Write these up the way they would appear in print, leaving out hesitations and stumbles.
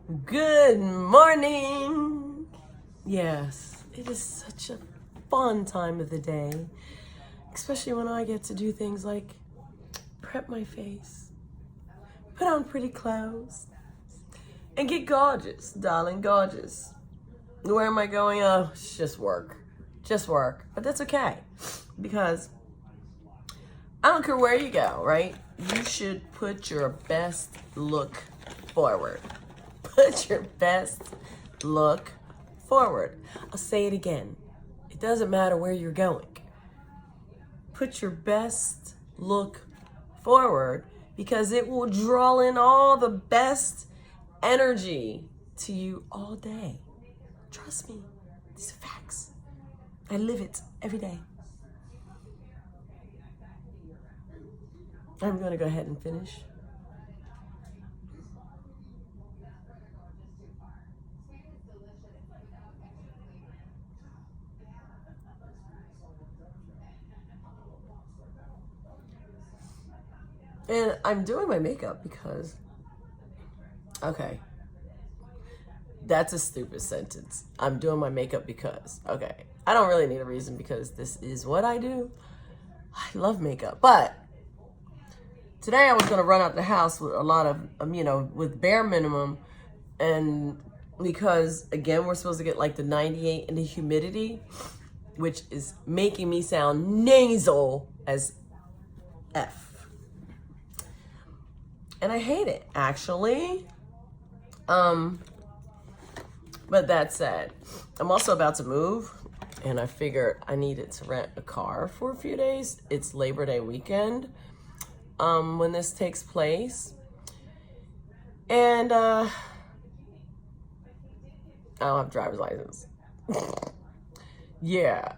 Good morning. Yes, it is such a fun time of the day, especially when I get to do things like prep my face, put on pretty clothes, and get gorgeous, darling, gorgeous. Where am I going? Oh, it's just work. But that's okay, because I don't care where you go, right? You should put your best look forward. Put your best look forward. I'll say it again. It doesn't matter where you're going. Put your best look forward, because it will draw in all the best energy to you all day. Trust me. These are facts. I live it every day. I'm going to go ahead and finish. And I'm doing my makeup because, okay, that's a stupid sentence. I'm doing my makeup because, okay, I don't really need a reason, because this is what I do. I love makeup. But today I was going to run out the house with a lot of, with bare minimum. And because, again, we're supposed to get like the 98 and the humidity, which is making me sound nasal as F. And I hate it, actually. But that said, I'm also about to move, and I figured I needed to rent a car for a few days. It's Labor Day weekend when this takes place. And I don't have a driver's license. Yeah,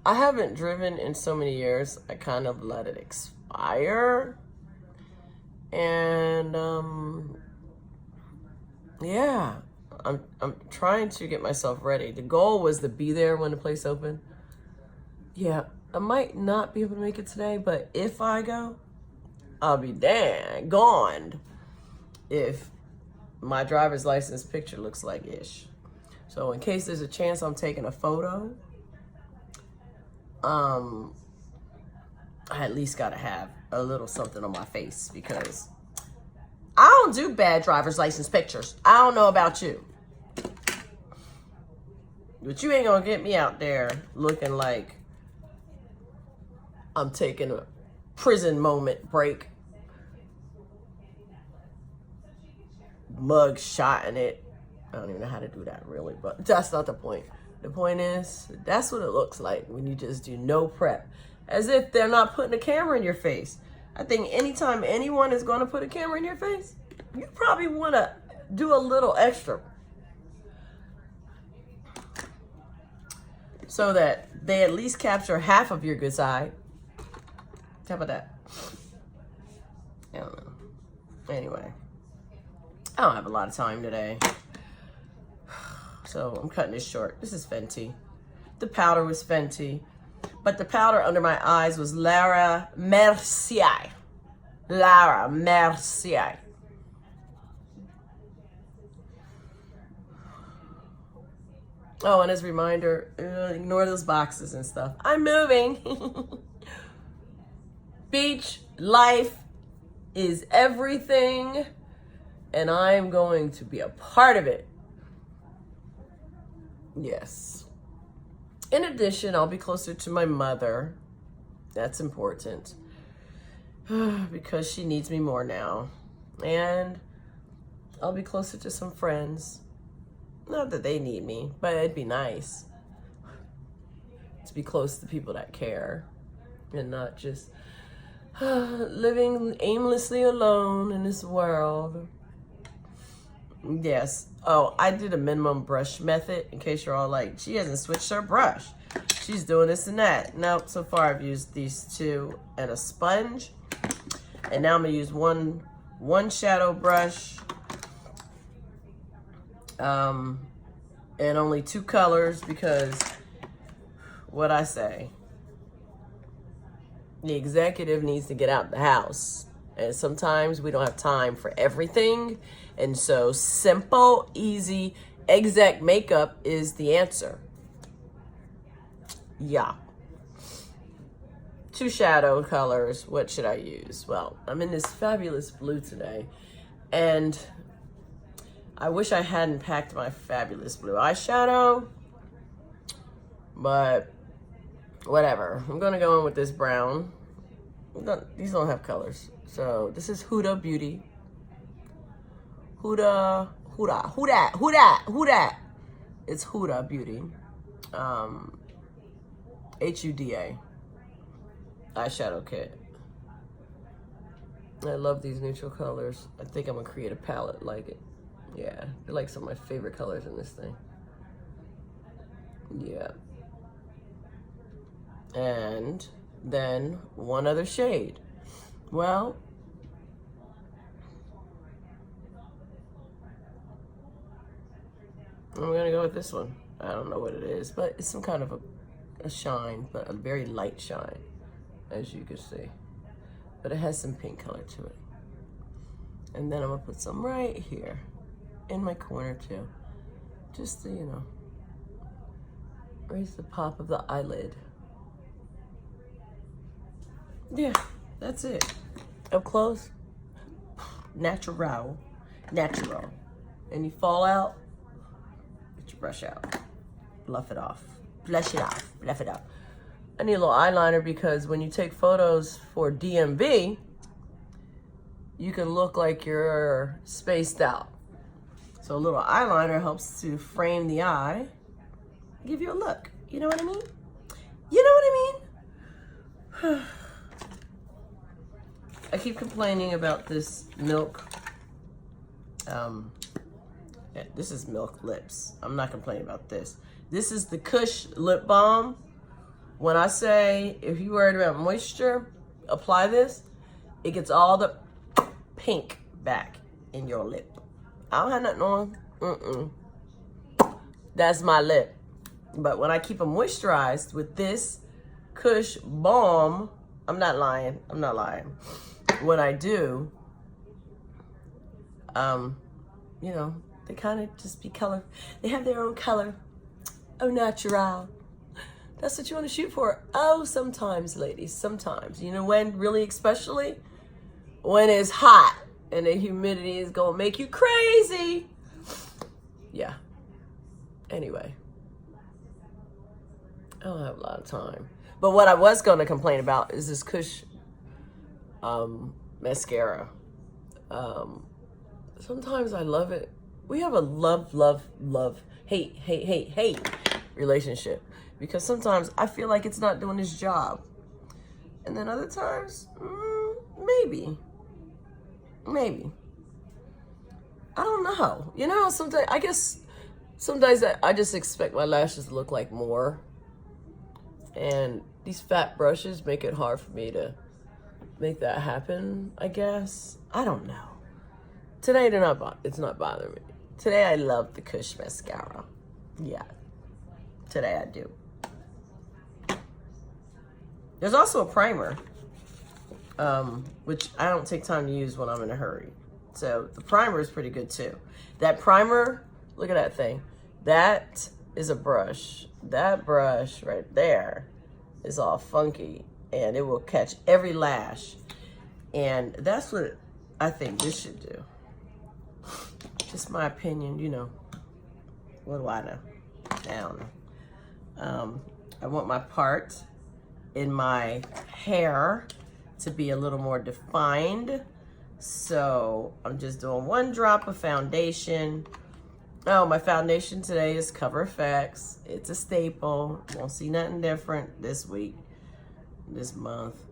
I haven't driven in so many years. I kind of let it expire. And yeah, I'm trying to get myself ready. The goal was to be there when the place opened. Yeah, I might not be able to make it today, but if I go, I'll be dang gone if my driver's license picture looks like ish. So in case there's a chance I'm taking a photo, I at least gotta have a little something on my face, because I don't do bad driver's license pictures. I don't know about you, but you ain't gonna get me out there looking like I'm taking a prison moment break, mug shotting it. I don't even know how to do that really, but that's not the point. The point is, that's what it looks like when you just do no prep, as if they're not putting a camera in your face. I think anytime anyone is going to put a camera in your face, you probably want to do a little extra, so that they at least capture half of your good side. How about that? I don't know. Anyway, I don't have a lot of time today, so I'm cutting this short. This is Fenty. The powder was Fenty, but the powder under my eyes was Laura Mercier. Laura Mercier. Oh, and as a reminder, ignore those boxes and stuff. I'm moving. Beach life is everything, and I'm going to be a part of it. Yes. In addition, I'll be closer to my mother. That's important, because she needs me more now. And I'll be closer to some friends. Not that they need me, but it'd be nice to be close to people that care, and not just living aimlessly alone in this world. Yes. Oh, I did a minimum brush method, in case you're all like, she hasn't switched her brush. She's doing this and that. Nope, so far I've used these two and a sponge. And now I'm gonna use one shadow brush. And only two colors, because what I say, the executive needs to get out the house And sometimes we don't have time for everything. And so simple, easy, exact makeup is the answer. Yeah. 2 shadow colors. What should I use? Well, I'm in this fabulous blue today. And I wish I hadn't packed my fabulous blue eyeshadow. But whatever. I'm going to go in with this brown. These don't have colors. So this is Huda Beauty. Huda. It's Huda Beauty. Huda eyeshadow kit. I love these neutral colors. I think I'm gonna create a palette like it. Yeah, they're like some of my favorite colors in this thing. Yeah. And then one other shade. Well, I'm gonna go with this one. I don't know what it is, but it's some kind of a shine, but a very light shine, as you can see. But it has some pink color to it. And then I'm gonna put some right here in my corner too. Just to, you know, raise the pop of the eyelid. Yeah, that's it. Up close, natural. Any fallout, get your brush out. Bluff it off. Blush it off. Bluff it off. I need a little eyeliner because when you take photos for DMV, you can look like you're spaced out. So a little eyeliner helps to frame the eye, give you a look. You know what I mean? You know what I mean? I keep complaining about this milk. This is milk lips. I'm not complaining about this. This is the Kush lip balm. When I say, if you're worried about moisture, apply this. It gets all the pink back in your lip. I don't have nothing on. That's my lip. But when I keep them moisturized with this Kush balm, I'm not lying. When I do, you know, they kind of just be color. They have their own color. Au natural. That's what you want to shoot for. Oh, sometimes, ladies, sometimes. You know when, really especially? When it's hot and the humidity is going to make you crazy. Yeah. Anyway. I don't have a lot of time. But what I was going to complain about is this Kush mascara. Sometimes I love it. We have a love, hate relationship. Because sometimes I feel like it's not doing its job. And then other times, maybe. I don't know. You know, sometimes, I guess, sometimes I just expect my lashes to look like more. And these fat brushes make it hard for me to make that happen, I guess. I don't know. Today, it's not bothering me. Today, I love the Kush mascara. Yeah. Today, I do. There's also a primer, which I don't take time to use when I'm in a hurry. So the primer is pretty good too. That primer, look at that thing. That is a brush. That brush right there is all funky and it will catch every lash. And that's what I think this should do. Just my opinion, you know. What do I know? I don't know. I want my part in my hair to be a little more defined. So I'm just doing 1 drop of foundation. Oh, my foundation today is Cover FX. It's a staple. Won't see nothing different this week, this month,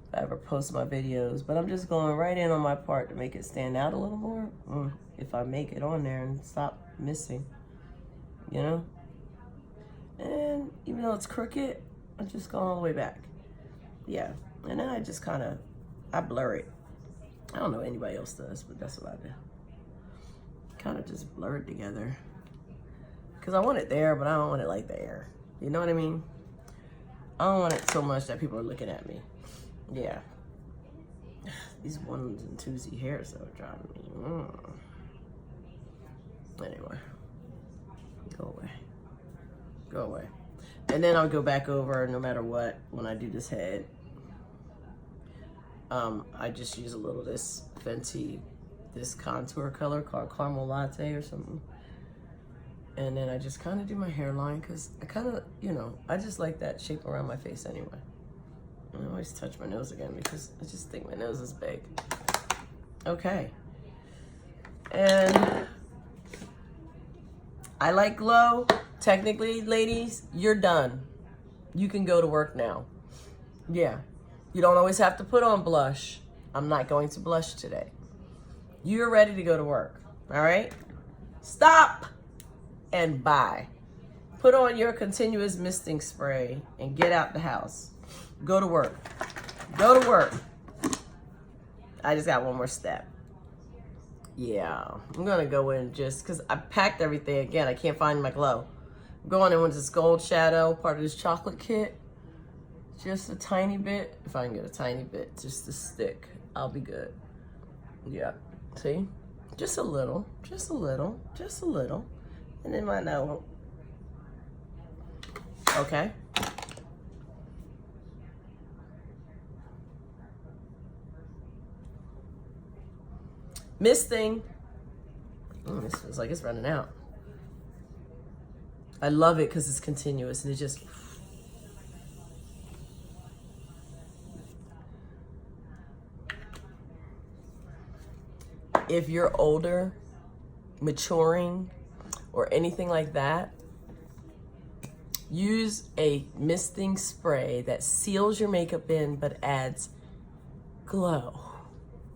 if I ever post my videos. But I'm just going right in on my part to make it stand out a little more. If I make it on there and stop missing, you know? And even though it's crooked, I'm just going all the way back. Yeah, and then I just I blur it. I don't know what anybody else does, but that's what I do. Kind of just blur it together. Because I want it there, but I don't want it like there. You know what I mean? I don't want it so much that people are looking at me. Yeah. These ones and twosy hairs that are driving me. Anyway, go away. Go away. And then I'll go back over no matter what when I do this head. I just use a little of this Fenty, this contour color called Caramel Latte or something. And then I just kind of do my hairline because I kind of, you know, I just like that shape around my face anyway. And I always touch my nose again because I just think my nose is big. Okay. And I like glow. Technically, ladies, you're done. You can go to work now. Yeah. You don't always have to put on blush. I'm not going to blush today. You're ready to go to work. All right? Stop and bye. Put on your continuous misting spray and get out the house. Go to work. Go to work. I just got one more step. Yeah, I'm gonna go in just because I packed everything again. I can't find my glow. I'm going in with this gold shadow, part of this chocolate kit. Just a tiny bit. If I can get a tiny bit, just to stick, I'll be good. Yeah, see? Just a little, just a little, just a little. And then my nose. Okay. Misting. This feels like it's running out. I love it because it's continuous and it just. If you're older, maturing, or anything like that, use a misting spray that seals your makeup in but adds glow,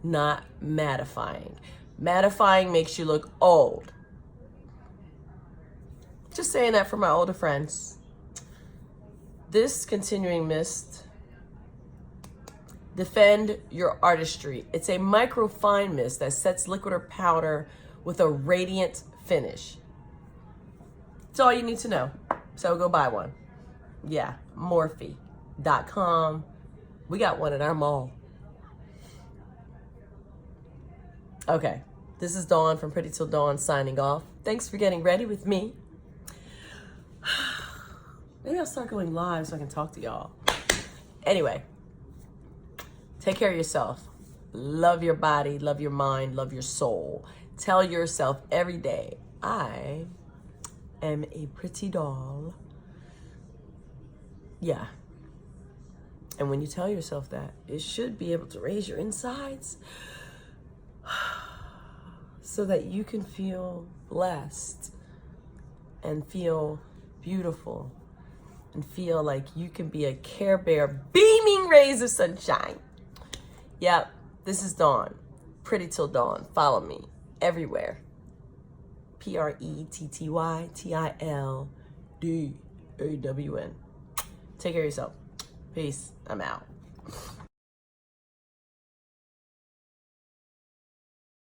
not mattifying. Mattifying makes you look old. Just saying that for my older friends. This continuing mist, defend your artistry. It's a microfine mist that sets liquid or powder with a radiant finish. That's all you need to know. So go buy one. Yeah, Morphe.com. We got one at our mall. Okay, this is Dawn from Pretty Till Dawn signing off. Thanks for getting ready with me. Maybe I'll start going live so I can talk to y'all. Anyway, take care of yourself. Love your body, love your mind, love your soul. Tell yourself every day, I am a pretty doll. Yeah. And when you tell yourself that, it should be able to raise your insides so that you can feel blessed and feel beautiful and feel like you can be a Care Bear beaming rays of sunshine. Yep, this is Dawn. Pretty Till Dawn. Follow me everywhere. PrettyTilDawn. Take care of yourself. Peace. I'm out.